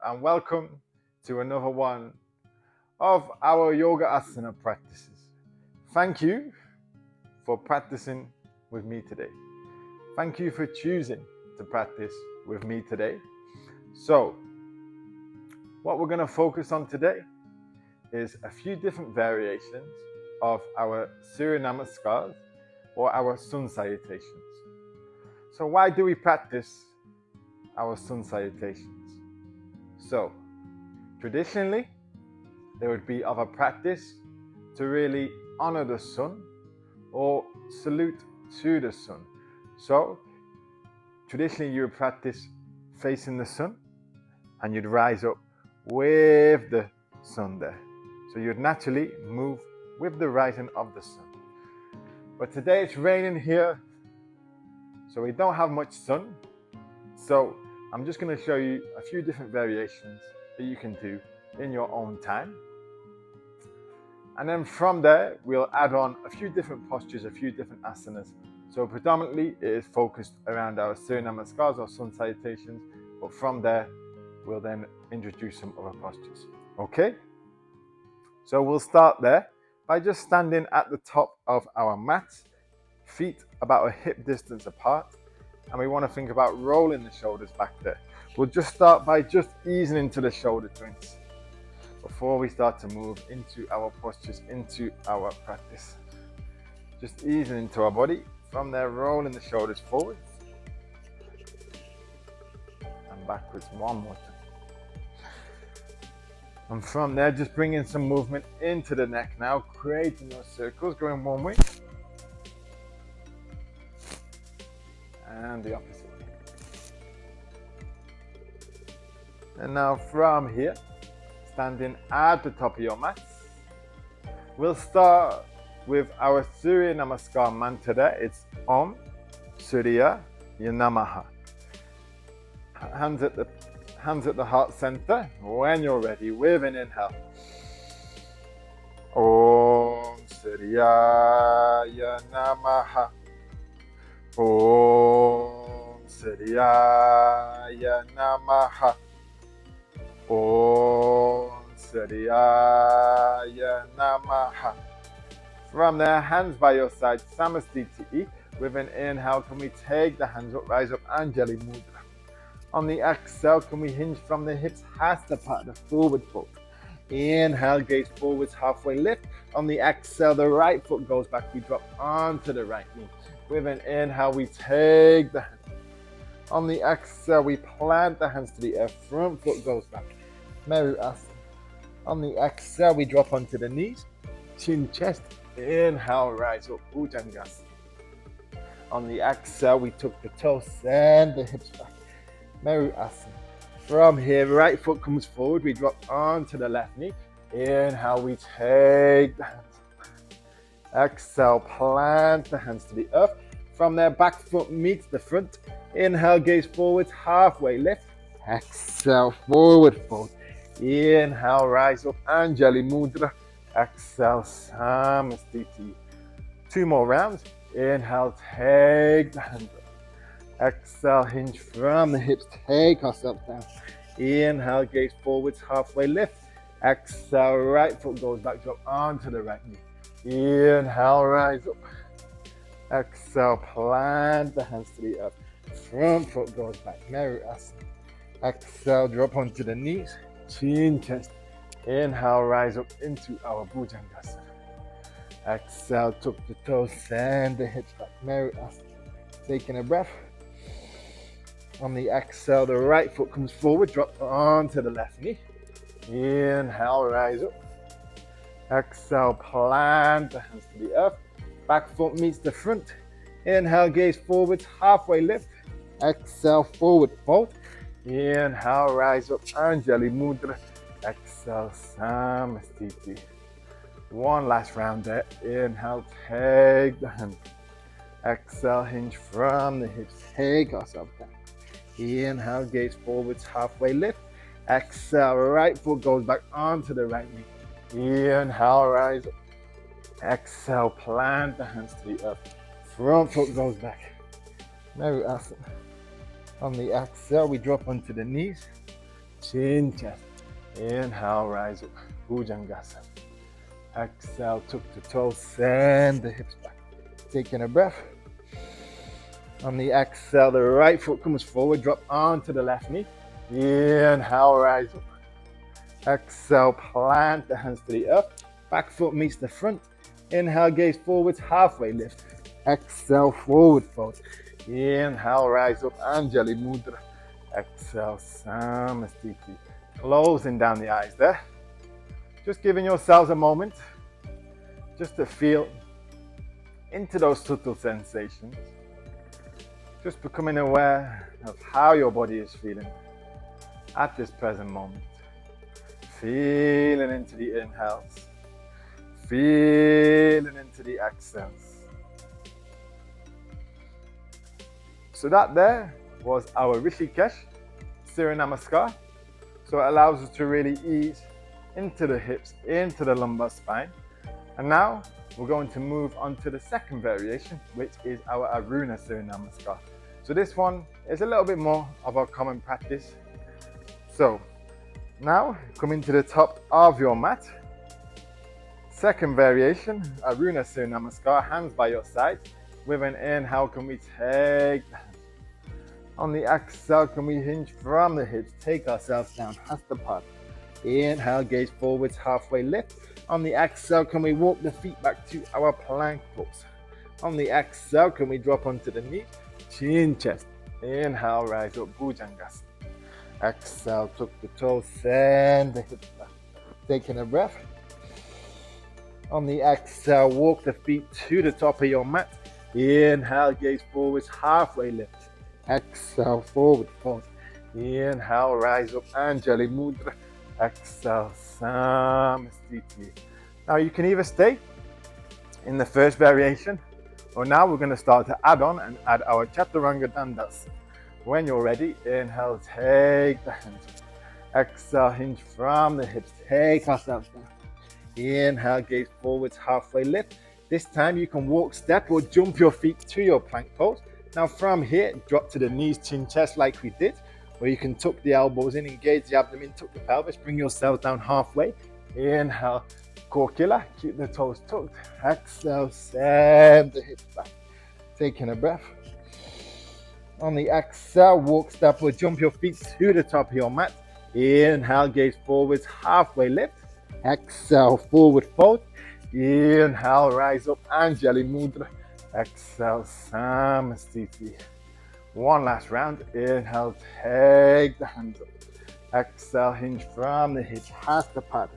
and welcome to another one of our yoga asana practices. Thank you for practicing with me today. Thank you for choosing to practice with me today. So, what we're going to focus on today is a few different variations of our Surya namaskars or our sun salutations. So why do we practice our sun salutations? So, traditionally, there would be other practice to really honor the sun or salute to the sun. So, traditionally you would practice facing the sun and you'd rise up with the sun there. So you'd naturally move with the rising of the sun. But today it's raining here, so we don't have much sun. So I'm just going to show you a few different variations that you can do in your own time. And then from there, we'll add on a few different postures, a few different asanas. So predominantly it is focused around our Surya namaskars or sun salutations. But from there, we'll then introduce some other postures. Okay? So we'll start there by just standing at the top of our mat, feet about a hip distance apart, and we want to think about rolling the shoulders back there. We'll just start by just easing into the shoulder joints before we start to move into our postures, into our practice. Just easing into our body. From there, rolling the shoulders forwards and backwards one more time. And from there, just bringing some movement into the neck now, creating those circles, going one way and the opposite way. And now from here, standing at the top of your mat, we'll start with our Surya namaskar mantra. It's Om Surya Namaha. Hands at the heart center. When you're ready, with an inhale. Om Surya Namaha. Om Surya Namaha. Om Surya Namaha. From there, hands by your side, Samastiti. With an inhale, can we take the hands up, rise up, Anjali Mudra. On the exhale, can we hinge from the hips, Hasta Pada, forward fold. Inhale, gaze forwards, halfway lift. On the exhale, the right foot goes back, we drop onto the right knee. With an inhale, we take the hands. On the exhale, we plant the hands to the earth, front foot goes back. Meru Asana. On the exhale, we drop onto the knees, chin, chest. Inhale, rise up, Bhujangasana. On the exhale, we tuck the toes, send the hips back. Meru Asana. From here, right foot comes forward, we drop onto the left knee. Inhale, we take the hands. Exhale, plant the hands to the earth. From there, back foot meets the front. Inhale, gaze forwards, halfway lift. Exhale, forward fold. Inhale, rise up, Anjali Mudra. Exhale, Samastiti. Two more rounds. Inhale, take the hands up. Exhale, hinge from the hips, take ourselves down. Inhale, gaze forwards, halfway lift. Exhale, right foot goes back, drop onto the right knee. Inhale, rise up. Exhale, plant the hands to the earth. Front foot goes back, Meru Asana. Exhale, drop onto the knees, chin, chest. Inhale, rise up into our Bhujangasana. Exhale, tuck the toes, send the hips back, Meru Asana. Taking a breath. On the exhale, the right foot comes forward, drop onto the left knee. Inhale, rise up. Exhale, plant the hands to the earth. Back foot meets the front. Inhale, gaze forwards, halfway lift. Exhale, forward fold. Inhale, rise up, Anjali Mudra. Exhale, Samastiti. One last round there. Inhale, take the hand. Exhale, hinge from the hips, take ourselves down. Inhale, gaze forwards, halfway lift. Exhale, right foot goes back onto the right knee. Inhale, rise up. Exhale, plant the hands to the earth. Front foot goes back. Meru Asana. On the exhale, we drop onto the knees. chin, chest. Inhale, rise up, Bhujangasana. Exhale, tuck the toes, send the hips back. Taking a breath. On the exhale, the right foot comes forward, drop onto the left knee. Inhale, rise up. Exhale, plant the hands to the earth. Back foot meets the front. Inhale, gaze forwards, halfway lift. Exhale, forward fold. Inhale, rise up, Anjali Mudra. Exhale, Samastiti. Closing down the eyes there. Just giving yourselves a moment just to feel into those subtle sensations. Just becoming aware of how your body is feeling at this present moment. Feeling into the inhales. Feeling into the exhales. So that there was our Rishikesh Surya namaskar. So it allows us to really ease into the hips, into the lumbar spine. And now we're going to move on to the second variation, which is our Aruna Surya namaskar. So this one is a little bit more of a common practice. So now coming to the top of your mat. Second variation, Aruna Surya namaskar, hands by your side. With an inhale, can we take the hands? On the exhale, can we hinge from the hips, take ourselves down, Hastapad. Inhale, gaze forwards, halfway lift. On the exhale, can we walk the feet back to our plank pose? On the exhale, can we drop onto the knees, chin, chest. Inhale, rise up, Bhujangasana. Exhale, tuck the toes, send the hips back. Taking a breath. On the exhale, walk the feet to the top of your mat. Inhale, gaze forwards, halfway lift. Exhale, forward fold. Inhale, rise up, Anjali Mudra. Exhale, Samastiti. Now you can either stay in the first variation, or now we're going to start to add on and add our Chaturanga Dandas. When you're ready, inhale, take the hands. Exhale, hinge from the hips, take ourselves down. Inhale, gaze forwards, halfway lift. This time you can walk, step, or jump your feet to your plank pose. Now from here, drop to the knees, chin, chest like we did, or you can tuck the elbows in, engage the abdomen, tuck the pelvis, bring yourself down halfway. Inhale, Kokila, keep the toes tucked. Exhale, send the hips back. Taking a breath. On the exhale, walk, step, or jump your feet to the top of your mat. Inhale, gaze forwards, halfway lift. Exhale, forward fold. Inhale, rise up, Anjali Mudra. Exhale, Samastiti. One last round. Inhale, take the hands up. Exhale, hinge from the hips, Hastapad.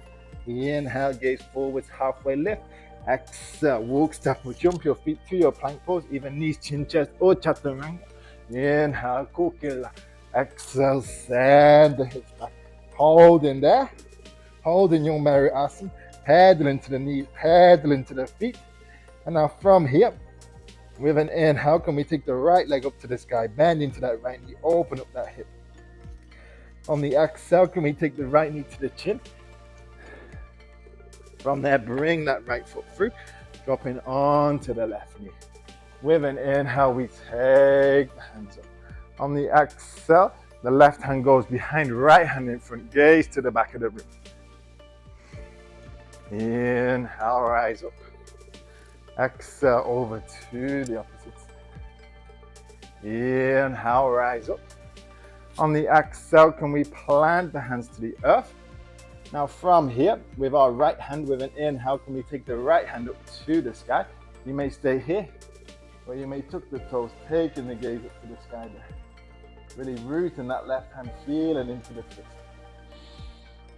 Inhale, gaze forwards, halfway lift. Exhale, walk, step, or jump your feet to your plank pose, even knees, chin, chest, or Chaturanga. Inhale, Kokila. Exhale, send the hips back. Hold in there. Hold in your Mary Asana. Pedal into the knees, pedal into the feet. And now from here, with an inhale, can we take the right leg up to the sky, bend into that right knee, open up that hip. On the exhale, can we take the right knee to the chin? From there, bring that right foot through, dropping onto the left knee. With an inhale, we take the hands up. On the exhale, the left hand goes behind, right hand in front, gaze to the back of the room. Inhale, rise up. Exhale, over to the opposite side. Inhale, rise up. On the exhale, can we plant the hands to the earth? Now from here, with our right hand, with an inhale, can we take the right hand up to the sky? You may stay here, or you may tuck the toes, taking the gaze up to the sky there. Really rooting that left hand, feeling into the twist.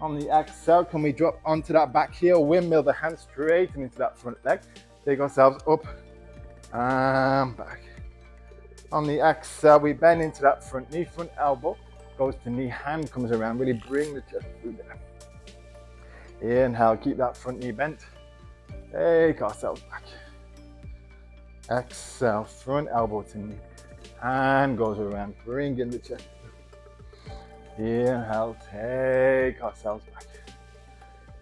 On the exhale, can we drop onto that back heel, windmill the hands straight into that front leg. Take ourselves up and back. On the exhale, we bend into that front knee, front elbow goes to knee, hand comes around, really bring the chest through there. Inhale, keep that front knee bent. Take ourselves back. Exhale, front elbow to knee, hand goes around, bringing the chest through. Inhale, take ourselves back.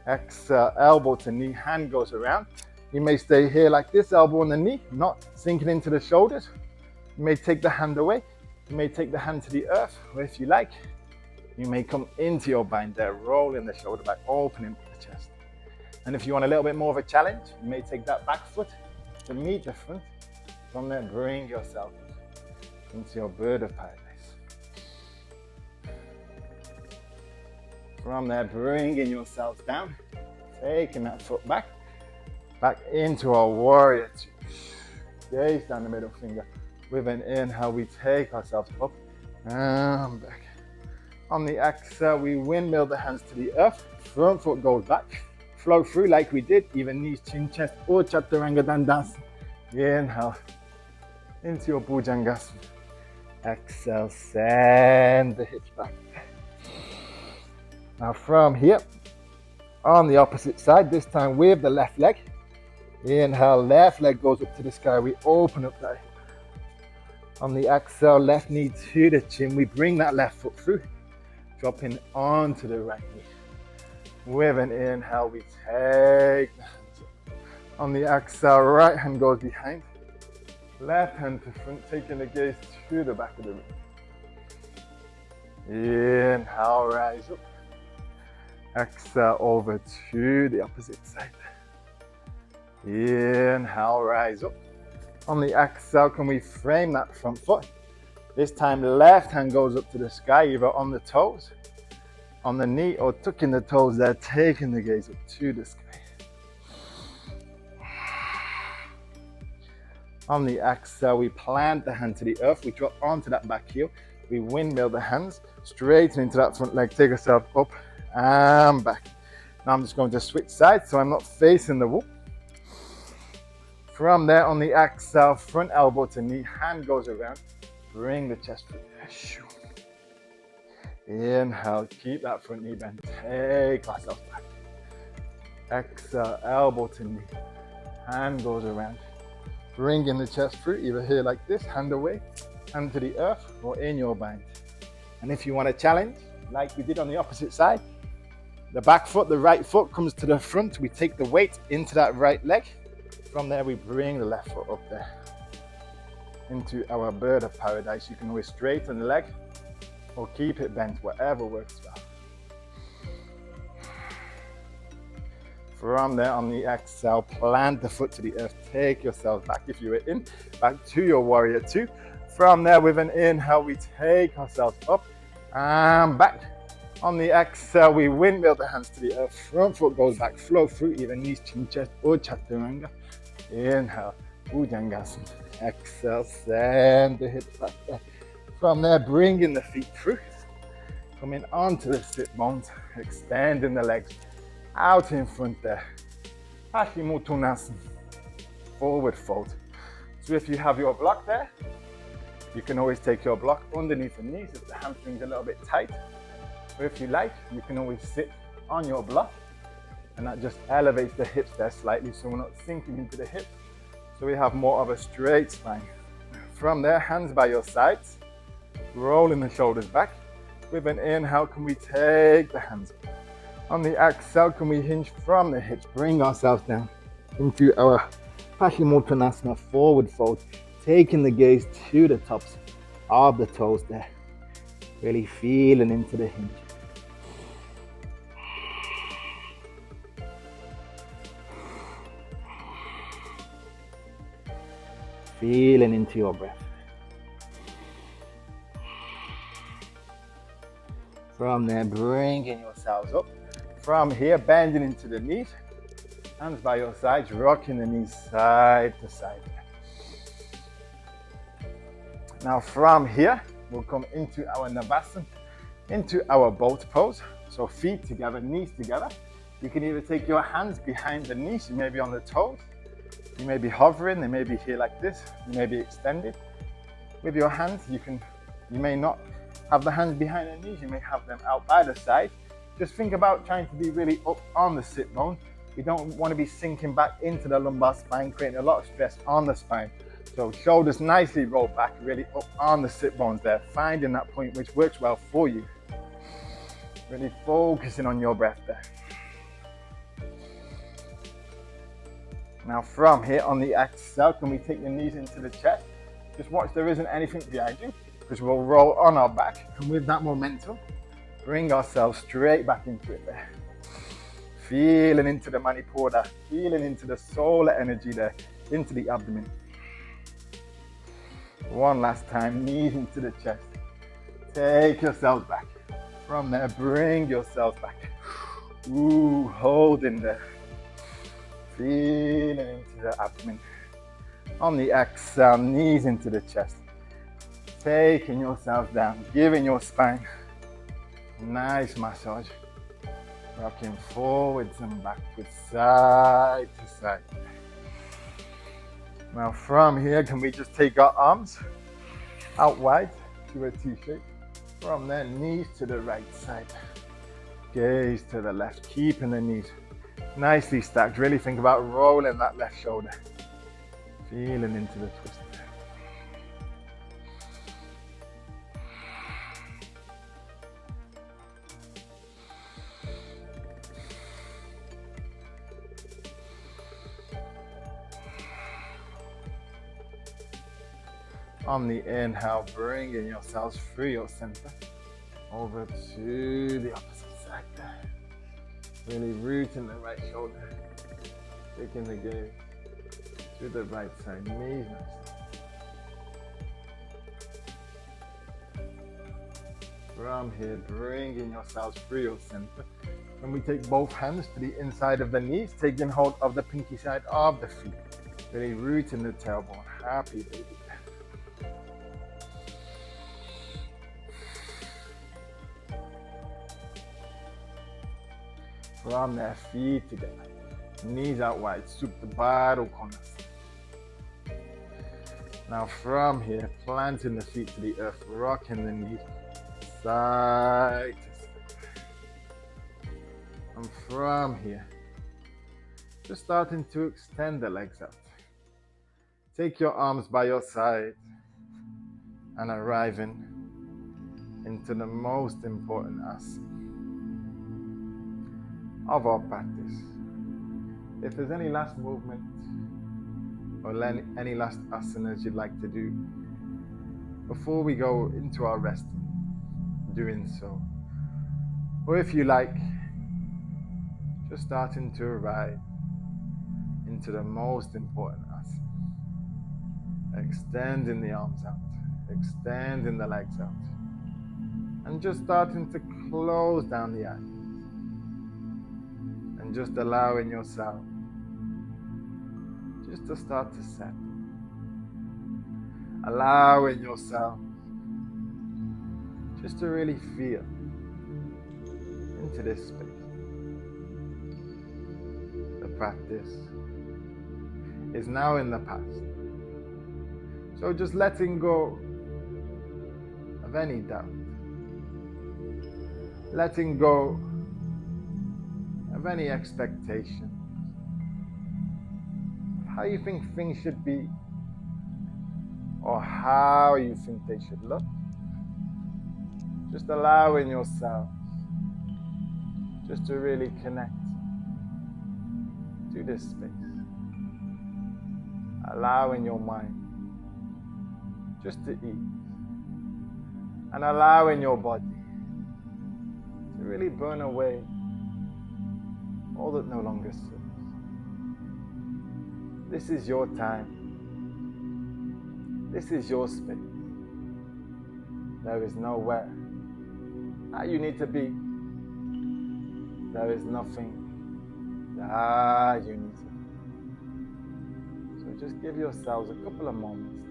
Exhale, elbow to knee, hand goes around. You may stay here like this, elbow on the knee, not sinking into the shoulders. You may take the hand away. You may take the hand to the earth, or if you like, You may come into your bind there, rolling the shoulder back, opening the chest. And if you want a little bit more of a challenge, you may take that back foot to meet the front. From there, bring yourself into your bird of paradise. From there, bringing yourselves down, taking that foot back into our warrior two. Gaze down the middle finger. With an inhale, we take ourselves up and back. On the exhale, we windmill the hands to the earth. Front foot goes back. Flow through like we did, even knees, chin, chest, or chaturanga dandasana. Inhale into your bhujangasana. Exhale, send the hips back. Now from here, on the opposite side, this time with the left leg. Inhale, left leg goes up to the sky. We open up that hip. On the exhale, left knee to the chin. We bring that left foot through, dropping onto the right knee. With an inhale, we take the hands up. On the exhale, right hand goes behind. Left hand to front, taking the gaze to the back of the room. Inhale, rise up. Exhale, over to the opposite side. Inhale, rise up. On the exhale, can we frame that front foot? This time, left hand goes up to the sky, either on the toes, on the knee, or tucking the toes there, taking the gaze up to the sky. On the exhale, we plant the hand to the earth. We drop onto that back heel. We windmill the hands, straighten into that front leg, take yourself up and back. Now I'm just going to switch sides so I'm not facing the wall. From there, on the exhale, front elbow to knee, hand goes around, bring the chest through. Inhale, keep that front knee bent, take ourselves back. Exhale, elbow to knee, hand goes around, bringing the chest through, either here like this, hand away, hand to the earth, or in your bind. And if you want a challenge, like we did on the opposite side, the back foot, the right foot comes to the front, we take the weight into that right leg. From there, we bring the left foot up there into our bird of paradise. You can always straighten the leg or keep it bent, whatever works well. From there, on the exhale, plant the foot to the earth. Take yourself back, if you were in, back to your warrior two. From there, with an inhale, we take ourselves up and back. On the exhale, we windmill the hands to the earth. Front foot goes back, flow through, either knees, chin, chest, or chaturanga. Inhale, bhujangasana. Exhale, send the hips back there. From there, bringing the feet through. Coming onto the sit bones, extending the legs out in front there. Paschimottanasana, forward fold. So if you have your block there, you can always take your block underneath the knees if the hamstring's a little bit tight. Or if you like, you can always sit on your block, and that just elevates the hips there slightly so we're not sinking into the hips. So we have more of a straight spine. From there, hands by your sides, rolling the shoulders back. With an inhale, can we take the hands up? On the exhale, can we hinge from the hips, bring ourselves down into our Paschimottanasana, forward fold, taking the gaze to the tops of the toes there, really feeling into the hinge. Feeling into your breath. From there, bringing yourselves up. From here, bending into the knees. Hands by your sides, rocking the knees side to side. Now from here, we'll come into our navasana, into our boat pose. So feet together, knees together. You can either take your hands behind the knees, you may be on the toes. You may be hovering, they may be here like this, you may be extended. With your hands, you may not have the hands behind the knees, you may have them out by the side. Just think about trying to be really up on the sit bone. We don't want to be sinking back into the lumbar spine, creating a lot of stress on the spine. So shoulders nicely rolled back, really up on the sit bones there, finding that point which works well for you. Really focusing on your breath there. Now from here, on the exhale, can we take the knees into the chest? Just watch there isn't anything behind you, because we'll roll on our back. And with that momentum, bring ourselves straight back into it there. Feeling into the manipura, feeling into the solar energy there, into the abdomen. One last time, knees into the chest. Take yourselves back. From there, bring yourselves back. Ooh, holding there. Feeling into the abdomen. On the exhale, knees into the chest. Taking yourself down, giving your spine nice massage. Rocking forwards and backwards, side to side. Now from here, can we just take our arms out wide to a T shape? From there, knees to the right side. Gaze to the left, keeping the knees nicely stacked. Really think about rolling that left shoulder. Feeling into the twist. On the inhale, bringing yourselves through your center over to the opposite side there. Really rooting the right shoulder, taking the gaze to the right side, knees nice. From here, bringing yourselves through your center. And we take both hands to the inside of the knees, taking hold of the pinky side of the feet. Really rooting the tailbone, happy baby. From their feet together, knees out wide, Supta Baddha Konasana. Now from here, planting the feet to the earth, rocking the knees side to side. And from here, just starting to extend the legs out. Take your arms by your side and arriving into the most important asana of our practice. If there's any last movement or any last asanas you'd like to do before we go into our resting, doing so. Or if you like, just starting to arrive into the most important asana. Extending the arms out, extending the legs out, and just starting to close down the eyes. And just allowing yourself just to start to settle. Allowing yourself just to really feel into this space. The practice is now in the past. So just letting go of any doubt. Letting go of any expectation of how you think things should be or how you think they should look. Just allowing yourself just to really connect to this space. Allowing your mind just to ease and allowing your body to really burn away all that no longer serves. This is your time. This is your space. There is nowhere that you need to be. There is nothing that you need to be. So just give yourselves a couple of moments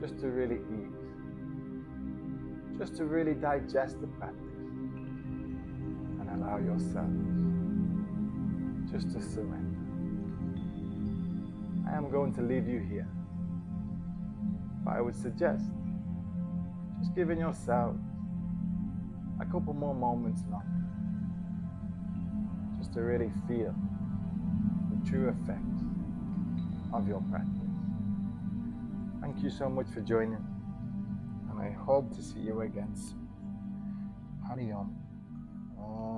just to really ease, just to really digest the practice. Allow yourself just to surrender. I am going to leave you here, but I would suggest just giving yourself a couple more moments longer, just to really feel the true effects of your practice. Thank you so much for joining, and I hope to see you again soon. Hari Om.